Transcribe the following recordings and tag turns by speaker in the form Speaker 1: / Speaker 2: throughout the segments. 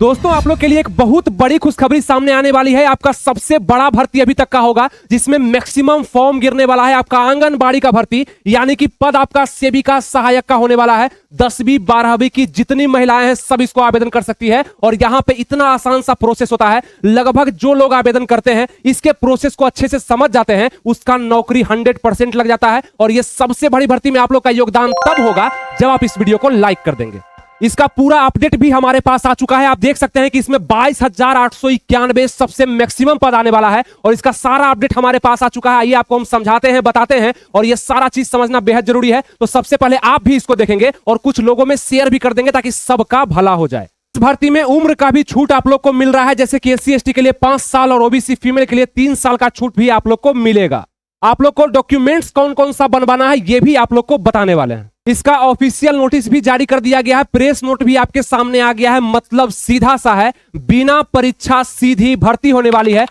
Speaker 1: दोस्तों आप लोग के लिए एक बहुत बड़ी खुशखबरी सामने आने वाली है। आपका सबसे बड़ा भर्ती अभी तक का होगा जिसमें मैक्सिमम फॉर्म गिरने वाला है। आपका आंगनबाड़ी का भर्ती यानी कि पद आपका सेविका सहायक का होने वाला है। 10वीं 12वीं की जितनी महिलाएं हैं सब इसको आवेदन कर सकती है और यहां पे इतना आसान सा प्रोसेस होता है। लगभग जो लोग आवेदन करते हैं इसके प्रोसेस को अच्छे से समझ जाते हैं उसका नौकरी 100% लग जाता है। और यह सबसे बड़ी भर्ती में आप लोग का योगदान तब होगा जब आप इस वीडियो को लाइक कर देंगे। इसका पूरा अपडेट भी हमारे पास आ चुका है। आप देख सकते हैं कि इसमें 22,891 सबसे मैक्सिमम पद आने वाला है और इसका सारा अपडेट हमारे पास आ चुका है। आइए आपको हम समझाते हैं, बताते हैं और ये सारा चीज समझना बेहद जरूरी है। तो सबसे पहले आप भी इसको देखेंगे और कुछ लोगों में शेयर भी कर देंगे ताकि सबका भला हो जाए। इस भर्ती में उम्र का भी छूट आप लोग को मिल रहा है, जैसे कि SC ST के लिए 5 साल और OBC फीमेल के लिए 3 साल का छूट भी आप लोग को मिलेगा। आप लोग को डॉक्यूमेंट्स कौन कौन सा बनवाना है ये भी आप लोग को बताने वाले हैं। इसका ऑफिशियल नोटिस भी जारी कर दिया गया है, प्रेस नोट भी आपके सामने आ गया है। मतलब सीधा सा है, बिना परीक्षा सीधी भर्ती होने वाली है।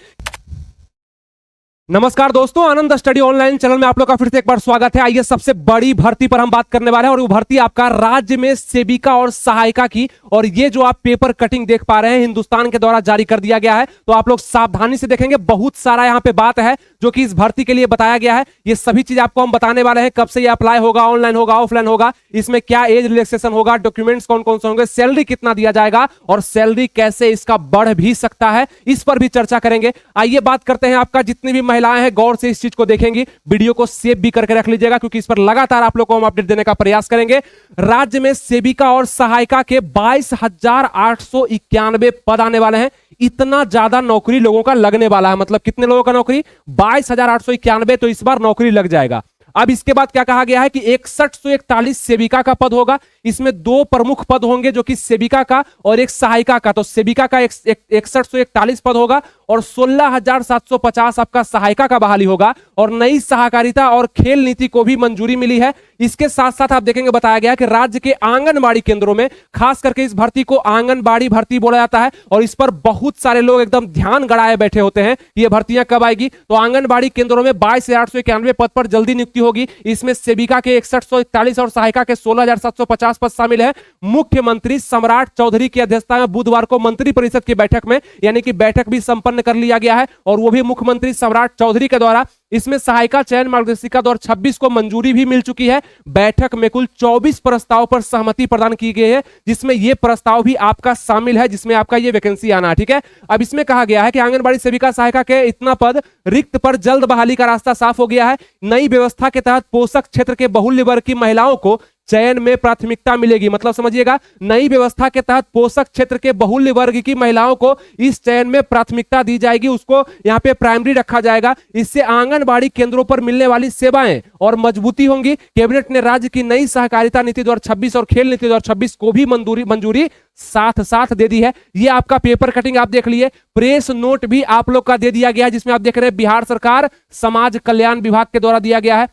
Speaker 1: नमस्कार दोस्तों, आनंद स्टडी ऑनलाइन चैनल में आप लोग का फिर से एक बार स्वागत है। आइए सबसे बड़ी भर्ती पर हम बात करने वाले हैं और वो भर्ती आपका राज्य में सेविका और सहायिका की। और ये जो आप पेपर कटिंग देख पा रहे हैं हिंदुस्तान के द्वारा जारी कर दिया गया है, तो आप लोग सावधानी से देखेंगे। बहुत सारा यहाँ पे बात है जो कि इस भर्ती के लिए बताया गया है। ये सभी चीज आपको हम बताने वाले हैं। कब से ये अप्लाई होगा, ऑनलाइन होगा, ऑफलाइन होगा, इसमें क्या एज रिलैक्सेशन होगा, डॉक्यूमेंट्स कौन कौन से होंगे, सैलरी कितना दिया जाएगा और सैलरी कैसे इसका बढ़ भी सकता है, इस पर भी चर्चा करेंगे। आइए बात करते हैं। आपका जितनी भी महिलाएं हैं गौर से इस चीज को देखेंगी, वीडियो को सेव भी करके रख लीजिएगा क्योंकि इस पर लगातार आप लोग को हम अपडेट देने का प्रयास करेंगे। राज्य में सेविका और सहायिका के 22,891 पद आने वाले हैं। इतना ज्यादा नौकरी लोगों का लगने वाला है। मतलब कितने लोगों का नौकरी? 22,891। तो इस बार नौकरी लग जाएगा। अब इसके बाद क्या कहा गया है कि 6141 सेविका का पद होगा। इसमें 2 प्रमुख पद होंगे जो कि सेविका का और एक सहायिका का। तो सेविका का 6141 पद होगा और 16,750 आपका सहायिका का बहाली होगा। और नई सहकारिता और खेल नीति को भी मंजूरी मिली है। इसके साथ साथ आप देखेंगे बताया गया कि राज्य के आंगनबाड़ी केंद्रों में खास करके इस भर्ती को आंगनबाड़ी भर्ती बोला जाता है और इस पर बहुत सारे लोग एकदम ध्यान गड़ाए बैठे होते हैं ये भर्तियां कब आएगी। तो आंगनबाड़ी केंद्रों में 22,891 पद पर जल्दी नियुक्ति होगी। इसमें सेविका के 6141 और सहायिका के 16,750 पद शामिल है। मुख्यमंत्री सम्राट चौधरी की अध्यक्षता में बुधवार को मंत्रिपरिषद की बैठक में यानी कि बैठक भी संपन्न कर लिया गया है और वो भी मुख्यमंत्री सम्राट चौधरी के द्वारा। इसमें सहायिका चयन मार्गदर्शिका 2026 को मंजूरी भी मिल चुकी है। बैठक में कुल 24 प्रस्ताव पर सहमति प्रदान की गई है जिसमें यह प्रस्ताव भी आपका शामिल है, जिसमें आपका ये वैकेंसी आना है। ठीक है, अब इसमें कहा गया है कि आंगनबाड़ी सेविका सहायिका के इतना पद रिक्त पर जल्द बहाली का रास्ता साफ हो गया है। नई व्यवस्था के तहत पोषक क्षेत्र के बहुल्य वर्ग की महिलाओं को चयन में प्राथमिकता मिलेगी। मतलब समझिएगा, नई व्यवस्था के तहत पोषक क्षेत्र के बहुल्य वर्ग की महिलाओं को इस चयन में प्राथमिकता दी जाएगी, उसको यहाँ पे प्राइमरी रखा जाएगा। इससे आंगनबाड़ी केंद्रों पर मिलने वाली सेवाएं और मजबूती होंगी। कैबिनेट ने राज्य की नई सहकारिता नीति 2026 और खेल नीति 2026 को भी मंजूरी साथ साथ दे दी है। ये आपका पेपर कटिंग आप देख लिए। प्रेस नोट भी आप लोग का दे दिया गया है जिसमें आप देख रहे हैं बिहार सरकार समाज कल्याण विभाग के द्वारा दिया गया है।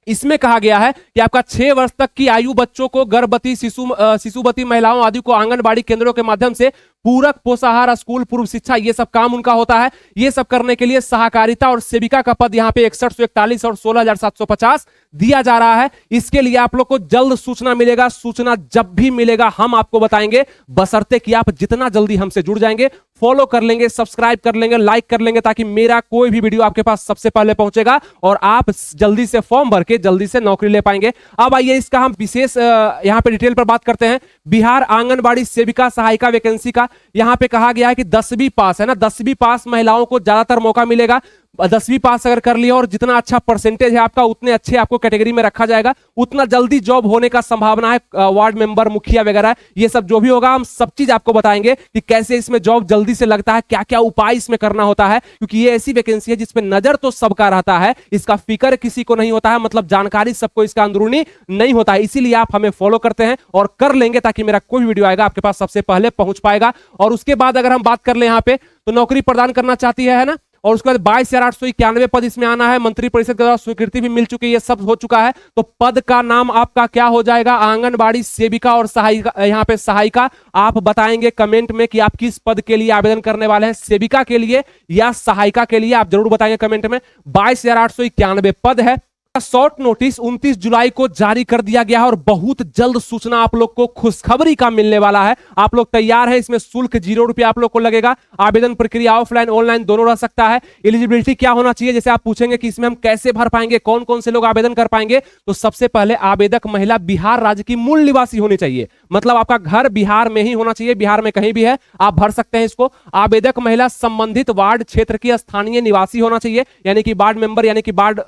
Speaker 1: इसमें कहा गया है कि आपका 6 वर्ष तक की आयु बच्चों को, गर्भवती शिशुवती महिलाओं आदि को आंगनबाड़ी केंद्रों के माध्यम से पूरक पोषाहार, स्कूल पूर्व शिक्षा, ये सब काम उनका होता है। ये सब करने के लिए सहाकारिता और सेविका का पद यहाँ पे 6141 और 16,750 दिया जा रहा है। इसके लिए आप लोग को जल्द सूचना मिलेगा। सूचना जब भी मिलेगा हम आपको बताएंगे, बशर्ते कि आप जितना जल्दी हमसे जुड़ जाएंगे, फॉलो कर लेंगे, सब्सक्राइब कर लेंगे, लाइक कर लेंगे, ताकि मेरा कोई भी वीडियो आपके पास सबसे पहले पहुंचेगा और आप जल्दी से फॉर्म भर के जल्दी से नौकरी ले पाएंगे। अब आइए इसका हम विशेष यहाँ पे डिटेल पर बात करते हैं। बिहार आंगनबाड़ी सेविका सहायिका वैकेंसी का यहां पे कहा गया है कि 10वीं पास है ना, 10वीं पास महिलाओं को ज्यादातर मौका मिलेगा। 10वीं पास अगर कर लिया और जितना अच्छा परसेंटेज है आपका उतने अच्छे आपको कैटेगरी में रखा जाएगा, उतना जल्दी जॉब होने का संभावना है। वार्ड मेंबर, मुखिया वगैरह ये सब जो भी होगा हम सब चीज आपको बताएंगे कि कैसे इसमें जॉब जल्दी से लगता है, क्या क्या उपाय इसमें करना होता है। क्योंकि ये ऐसी वैकेंसी है जिसपे नजर तो सबका रहता है, इसका फिक्र किसी को नहीं होता है। मतलब जानकारी सबको इसका अंदरूनी नहीं होता है। इसीलिए आप हमें फॉलो करते हैं और कर लेंगे ताकि मेरा कोई वीडियो आएगा आपके पास सबसे पहले पहुंच पाएगा। और उसके बाद अगर हम बात कर ले यहाँ पे, तो नौकरी प्रदान करना चाहती है ना, और उसके बाद 22,891 पद इसमें आना है। मंत्रिपरिषद के द्वारा स्वीकृति भी मिल चुकी है, ये सब हो चुका है। तो पद का नाम आपका क्या हो जाएगा? आंगनबाड़ी सेविका और सहायिका। यहाँ पे सहायिका आप बताएंगे कमेंट में कि आप किस पद के लिए आवेदन करने वाले हैं, सेविका के लिए या सहायिका के लिए, आप जरूर बताएंगे कमेंट में। 22,891 पद है। शॉर्ट नोटिस 29 जुलाई को जारी कर दिया गया है और बहुत जल्द सूचना आप लोग को खुशखबरी का मिलने वाला है। आप लोग तैयार हैं? इसमें शुल्क 0 रुपया आप लोग को लगेगा। आवेदन प्रक्रिया ऑफलाइन ऑनलाइन दोनों रह सकता है। एलिजिबिलिटी क्या होना चाहिए, जैसे आप पूछेंगे कि इसमें हम कैसे भर पाएंगे, कौन कौन से लोग आवेदन कर पाएंगे, तो सबसे पहले आवेदक महिला बिहार राज्य की मूल निवासी होनी चाहिए, मतलब आपका घर बिहार में ही होना चाहिए, बिहार में कहीं भी है आप भर सकते हैं इसको। आवेदक महिला संबंधित वार्ड क्षेत्र की स्थानीय निवासी होना चाहिए, यानी कि वार्ड मेंबर, यानी कि वार्ड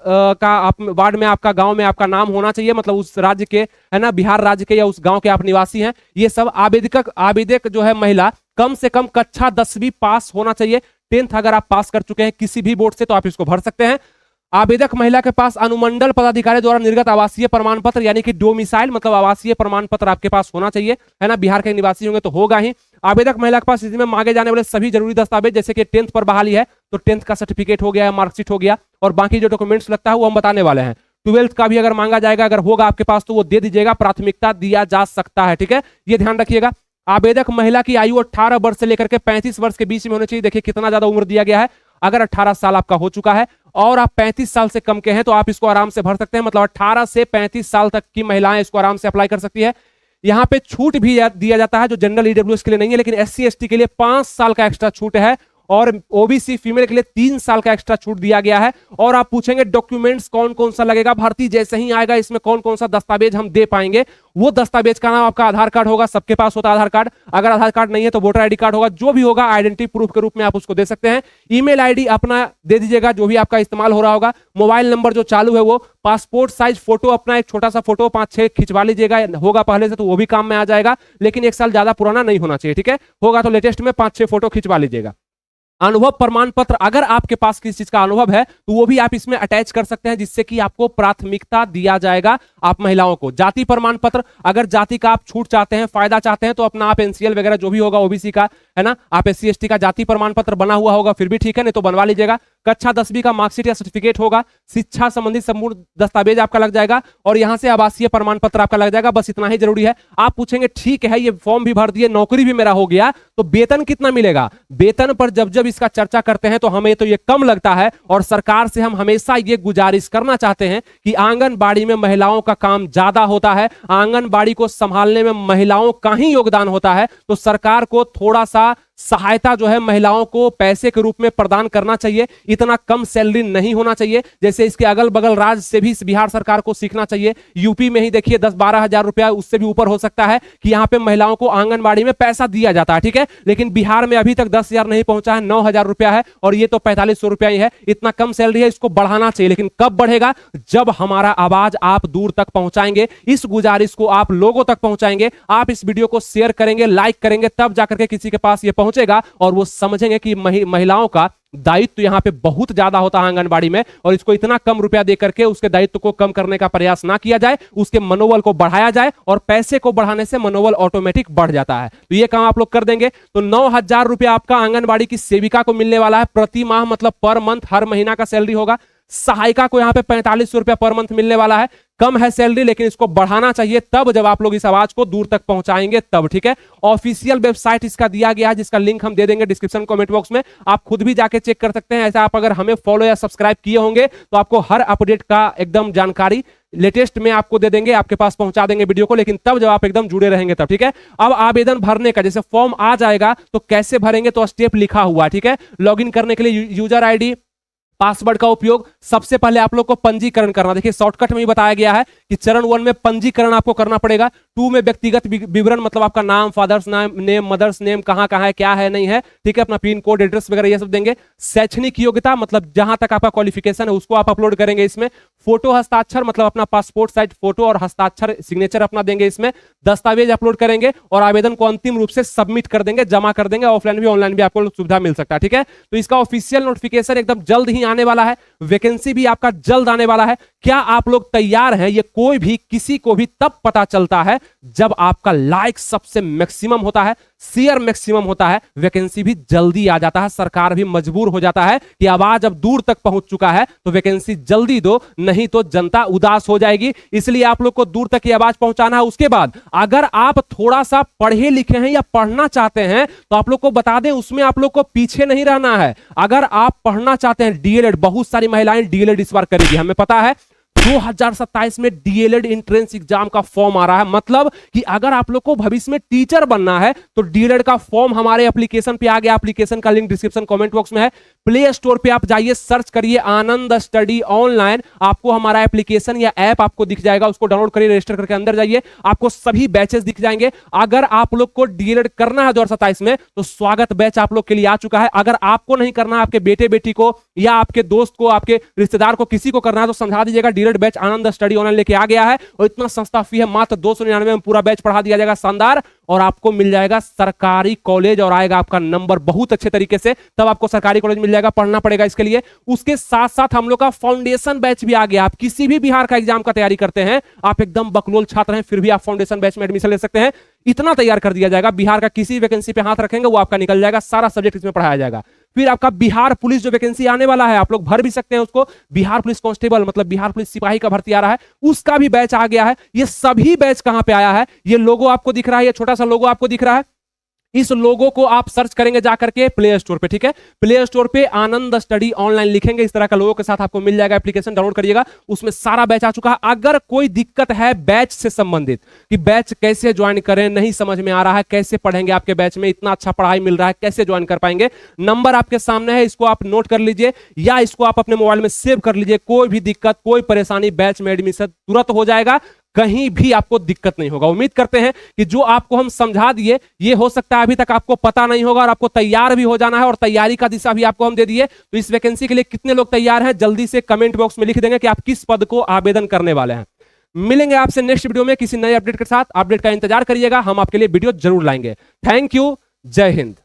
Speaker 1: वार्ड में आपका गांव में आपका नाम होना चाहिए, मतलब उस राज्य के है ना, बिहार राज्य के या उस गांव के आप निवासी हैं। ये सब आवेदक जो है महिला कम से कम कक्षा 10वीं पास होना चाहिए। 10th अगर आप पास कर चुके हैं किसी भी बोर्ड से तो आप इसको भर सकते हैं। आवेदक महिला के पास अनुमंडल पदाधिकारी द्वारा निर्गत आवासीय प्रमाण पत्र, यानी कि डोमिसाइल मतलब आवासीय प्रमाण पत्र आपके पास होना चाहिए, है ना, बिहार के निवासी होंगे तो होगा ही। आवेदक महिला के पास इसमें मांगे जाने वाले सभी जरूरी दस्तावेज, जैसे कि 10th पर बहाली है तो 10th का सर्टिफिकेट हो गया, मार्कशीट हो गया, और बाकी जो डॉक्यूमेंट्स लगता है वो हम बताने वाले हैं। 12th का भी अगर मांगा जाएगा, अगर होगा आपके पास तो वो दे दीजिएगा, प्राथमिकता दिया जा सकता है, ठीक है, ये ध्यान रखिएगा। आवेदक महिला की आयु 18 वर्ष से लेकर के 35 वर्ष के बीच में होनी चाहिए। देखिए कितना ज्यादा उम्र दिया गया है। अगर 18 साल आपका हो चुका है और आप 35 साल से कम के हैं तो आप इसको आराम से भर सकते हैं, मतलब 18 से 35 साल तक की महिलाएं इसको आराम से अप्लाई कर सकती है। यहाँ पे छूट भी दिया जाता है जो जनरल ईडब्ल्यूएस के लिए नहीं है, लेकिन SC ST के लिए 5 साल का एक्स्ट्रा छूट है, और ओबीसी फीमेल के लिए 3 साल का एक्स्ट्रा छूट दिया गया है। और आप पूछेंगे डॉक्यूमेंट्स कौन कौन सा लगेगा, भर्ती जैसे ही आएगा इसमें कौन कौन सा दस्तावेज हम दे पाएंगे, वो दस्तावेज का नाम आपका आधार कार्ड होगा, सबके पास होता है आधार कार्ड, अगर आधार कार्ड नहीं है तो वोटर आईडी कार्ड होगा, जो भी होगा आइडेंटिटी प्रूफ के रूप में आप उसको दे सकते हैं। ईमेल आईडी अपना दे दीजिएगा जो भी आपका इस्तेमाल हो रहा होगा। मोबाइल नंबर जो चालू है वो, पासपोर्ट साइज फोटो अपना एक छोटा सा फोटो 5-6 खिंचवा लीजिएगा, होगा पहले से तो वो भी काम में आ जाएगा, लेकिन 1 साल ज्यादा पुराना नहीं होना चाहिए, ठीक है, होगा तो लेटेस्ट में 5-6 फोटो खिंचवा लीजिएगा। अनुभव प्रमाण पत्र, अगर आपके पास किसी चीज का अनुभव है तो वो भी आप इसमें अटैच कर सकते हैं, जिससे कि आपको प्राथमिकता दिया जाएगा आप महिलाओं को। जाति प्रमाण पत्र, अगर जाति का आप छूट चाहते हैं, फायदा चाहते हैं तो अपना आप NCL वगैरह जो भी होगा ओबीसी का, है ना, आप SC ST का जाति प्रमाण पत्र बना हुआ होगा फिर भी ठीक है, नहीं तो बनवा लीजिएगा। कक्षा 10वीं का मार्कशीट या सर्टिफिकेट होगा, शिक्षा संबंधित संपूर्ण दस्तावेज आपका लग जाएगा, और यहां से आवासीय प्रमाण पत्र आपका लग जाएगा, बस इतना ही जरूरी है। आप पूछेंगे ठीक है ये फॉर्म भी भर दिए, नौकरी भी मेरा हो गया, तो वेतन कितना मिलेगा? वेतन पर जब जब इसका चर्चा करते हैं तो हमें तो ये कम लगता है, और सरकार से हम हमेशा ये गुजारिश करना चाहते हैं कि आंगनबाड़ी में महिलाओं का काम ज्यादा होता है, आंगनबाड़ी को संभालने में महिलाओं का ही योगदान होता है, तो सरकार को थोड़ा सा सहायता जो है महिलाओं को पैसे के रूप में प्रदान करना चाहिए। इतना कम सैलरी नहीं होना चाहिए, जैसे इसके अगल बगल राज्य से भी बिहार सरकार को सीखना चाहिए। यूपी में ही देखिए 10-12 हजार रुपया, उससे भी ऊपर हो सकता है कि यहाँ पे महिलाओं को आंगनबाड़ी में पैसा दिया जाता है, ठीक है, लेकिन बिहार में अभी तक 10,000 नहीं पहुंचा है, 9,000 रुपया है, और ये तो 4500 रुपया ही है। इतना कम सैलरी है, इसको बढ़ाना चाहिए, लेकिन कब बढ़ेगा? जब हमारा आवाज आप दूर तक पहुंचाएंगे, इस गुजारिश को आप लोगों तक पहुंचाएंगे, आप इस वीडियो को शेयर करेंगे, लाइक करेंगे, तब जाकर के किसी के पास ये पहुंचेगा और वो समझेंगे कि महिलाओं का दायित्व तो यहाँ पे बहुत ज्यादा होता है आंगनबाड़ी में, और इसको इतना कम रुपया दे करके उसके दायित्व को कम करने का प्रयास ना किया जाए, उसके मनोबल को बढ़ाया जाए, और पैसे को बढ़ाने से मनोबल ऑटोमेटिक बढ़ जाता है। तो ये काम आप लोग कर देंगे तो 9,000 रुपया आपका आंगनबाड़ी की सेविका को मिलने वाला है प्रति माह, मतलब पर मंथ, हर महीना का सैलरी होगा। सहायिका को यहाँ पे 4500 रुपया पर मंथ मिलने वाला है। कम है सैलरी, लेकिन इसको बढ़ाना चाहिए तब जब आप लोग इस आवाज को दूर तक पहुंचाएंगे तब, ठीक है। ऑफिशियल वेबसाइट इसका दिया गया है, जिसका लिंक हम दे देंगे डिस्क्रिप्शन कमेंट बॉक्स में, आप खुद भी जाके चेक कर सकते हैं। ऐसा आप अगर हमें फॉलो या सब्सक्राइब किए होंगे तो आपको हर अपडेट का एकदम जानकारी लेटेस्ट में आपको दे देंगे, आपके पास पहुंचा देंगे वीडियो को, लेकिन तब जब आप एकदम जुड़े रहेंगे तब, ठीक है। अब आवेदन भरने का, जैसे फॉर्म आ जाएगा तो कैसे भरेंगे, तो स्टेप लिखा हुआ है, ठीक है। लॉगिन करने के लिए यूजर आईडी, पासवर्ड का उपयोग, सबसे पहले आप लोग को पंजीकरण करना। देखिए शॉर्टकट में ही बताया गया है कि चरण 1 में पंजीकरण आपको करना पड़ेगा, 2 में व्यक्तिगत विवरण, मतलब आपका नाम, फादर्स नेम, मदर्स नेम, कहां है, क्या है, नहीं है, ठीक है, अपना पिन कोड, एड्रेस वगैरह ये सब देंगे। शैक्षणिक योग्यता, मतलब जहां तक आपका क्वालिफिकेशन है उसको आप अपलोड करेंगे इसमें। फोटो हस्ताक्षर, मतलब अपना पासपोर्ट साइज फोटो और हस्ताक्षर सिग्नेचर अपना देंगे इसमें। दस्तावेज अपलोड करेंगे और आवेदन को अंतिम रूप से सबमिट कर देंगे, जमा कर देंगे। ऑफलाइन भी ऑनलाइन भी आपको सुविधा मिल सकता है, ठीक है। तो इसका ऑफिशियल नोटिफिकेशन एकदम जल्द ही आने वाला है, वैकेंसी भी आपका जल्द आने वाला है। क्या आप लोग तैयार हैं? ये कोई भी किसी को भी तब पता चलता है जब आपका लाइक सबसे मैक्सिमम होता है, शेयर मैक्सिमम होता है, वैकेंसी भी जल्दी आ जाता है। सरकार भी मजबूर हो जाता है कि आवाज अब दूर तक पहुंच चुका है तो वैकेंसी जल्दी दो, नहीं तो जनता उदास हो जाएगी। इसलिए आप लोग को दूर तक ये आवाज पहुंचाना है। उसके बाद अगर आप थोड़ा सा पढ़े लिखे हैं या पढ़ना चाहते हैं तो आप लोग को बता दें, उसमें आप लोग को पीछे नहीं रहना है। अगर आप पढ़ना चाहते हैं, डीएलएड, बहुत सारी महिलाएं डीएलएड इस बार करेगी, हमें पता है, 2027 में डीएलएड एंट्रेंस एग्जाम का फॉर्म आ रहा है। मतलब कि अगर आप लोग को भविष्य में टीचर बनना है तो डीएलएड का फॉर्म हमारे एप्लीकेशन पे आ गया। एप्लीकेशन का लिंक डिस्क्रिप्शन कमेंट बॉक्स में है। प्ले स्टोर पे आप जाइए, सर्च करिए आनंद स्टडी ऑनलाइन, आपको हमारा एप्लीकेशन या ऐप आपको दिख जाएगा। उसको डाउनलोड करिए, रजिस्टर करके अंदर जाइए, आपको सभी बैचेस दिख जाएंगे। अगर आप लोग को डीएलएड करना है 2027 में तो स्वागत बैच आप लोग के लिए आ चुका है। अगर आपको नहीं करना, आपके बेटे बेटी को या आपके दोस्त को, आपके रिश्तेदार को, किसी को करना है तो समझा दीजिएगा, डीएलएड बैच आनंद स्टडी ऑनलाइन लेके आ गया है। और इतना सस्ता फी है, मात्र 299 में पूरा बैच पढ़ा दिया जाएगा, शानदार। और आपको मिल जाएगा सरकारी कॉलेज और आएगा आपका नंबर बहुत अच्छे तरीके से, तब आपको सरकारी कॉलेज मिल जाएगा। पढ़ना पड़ेगा इसके लिए। उसके साथ साथ हम लोग का फाउंडेशन बैच भी आ गया। आप किसी भी बिहार का एग्जाम का तैयारी करते हैं, आप एकदम बकलोल छात्र हैं, फिर भी आप फाउंडेशन बैच में एडमिशन ले सकते हैं। इतना तैयार कर दिया जाएगा, बिहार का किसी वैकेंसी पे हाथ रखेंगे वो आपका निकल जाएगा, सारा सब्जेक्ट इसमें पढ़ाया जाएगा। फिर आपका बिहार पुलिस जो वैकेंसी आने वाला है, आप लोग भर भी सकते हैं उसको। बिहार पुलिस कांस्टेबल मतलब बिहार पुलिस सिपाही का भर्ती आ रहा है, उसका भी बैच आ गया है। ये सभी बैच कहां पे आया है, ये लोगो आपको दिख रहा है, ये छोटा सा लोगो आपको दिख रहा है। इस लोगो को आप सर्च करेंगे जाकर के प्ले स्टोर पे, ठीक है। प्ले स्टोर पे आनंद स्टडी ऑनलाइन लिखेंगे, इस तरह का लोगो के साथ आपको मिल जाएगा। एप्लीकेशन डाउनलोड करिएगा, उसमें सारा बैच आ चुका है। अगर कोई दिक्कत है बैच से संबंधित कि बैच कैसे ज्वाइन करें, नहीं समझ में आ रहा है, कैसे पढ़ेंगे, आपके बैच में इतना अच्छा पढ़ाई मिल रहा है, कैसे ज्वाइन कर पाएंगे, नंबर आपके सामने है, इसको आप नोट कर लीजिए या इसको आप अपने मोबाइल में सेव कर लीजिए। कोई भी दिक्कत, कोई परेशानी, बैच में एडमिशन तुरंत हो जाएगा, कहीं भी आपको दिक्कत नहीं होगा। उम्मीद करते हैं कि जो आपको हम समझा दिए, ये हो सकता है अभी तक आपको पता नहीं होगा और आपको तैयार भी हो जाना है, और तैयारी का दिशा भी आपको हम दे दिए। तो इस वैकेंसी के लिए कितने लोग तैयार हैं, जल्दी से कमेंट बॉक्स में लिख देंगे कि आप किस पद को आवेदन करने वाले हैं। मिलेंगे आपसे नेक्स्ट वीडियो में किसी नए अपडेट के साथ। अपडेट का इंतजार करिएगा, हम आपके लिए वीडियो जरूर लाएंगे। थैंक यू, जय हिंद।